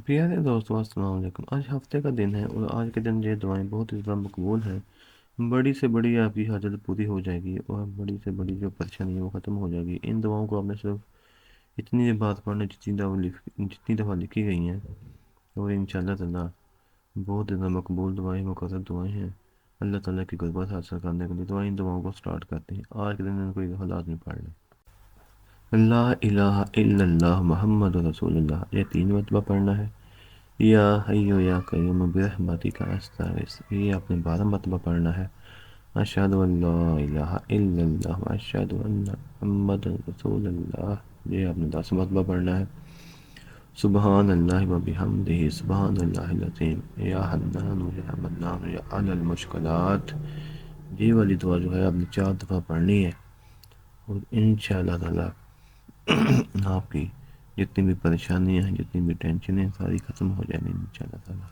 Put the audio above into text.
प्यारे दोस्तों, अस्सलाम वालेकुम। आज हफ्ते का दिन है और आज के दिन ये दुआएं बहुत ही ज़्यादा मकबूल हैं। बड़ी से बड़ी आपकी हाजत पूरी हो जाएगी और बड़ी से बड़ी जो परेशानी है वो ख़त्म हो जाएगी। इन दुआओं को आपने सिर्फ इतनी बात पढ़ना जितनी दफ़ा लिखी गई हैं, और इंशाअल्लाह ताला बहुत ज़्यादा मकबूल दुआएं, मुकर्रब दुआएं हैं। अल्लाह ताला की गुरबत हासिल करने के लिए इन दुआओं को स्टार्ट करते हैं। आज के दिन इनको एक दफ़ा लाजमी पढ़ लें। ला इलाहा इल्लल्लाह मुहम्मद रसूलुल्लाह, ये 3 मरतबा पढ़ना है। या हय्यु या कय्यूम बिरहमतिका अस्तागिस, ये आपने 12 मरतबा पढ़ना है। अशहदु अल्ला इलाहा इल्लल्लाह व अशहदु अन्ना मुहम्मदन रसूलुल्लाह, ये आपने 10 मरतबा पढ़ना है। सुबहान अल्लाह व बिहम्दिही सुबहान अल्लाहिल अज़ीम, या हन्नान या मन्नान या अलल मुश्किलात, ये वाली दुआ जो है आपने 4 दफ़ा पढ़नी है। और इंशाअल्लाह ताला आपकी जितनी भी परेशानियां हैं, जितनी भी टेंशन है, सारी ख़त्म हो जाएंगी इंशाअल्लाह ताला।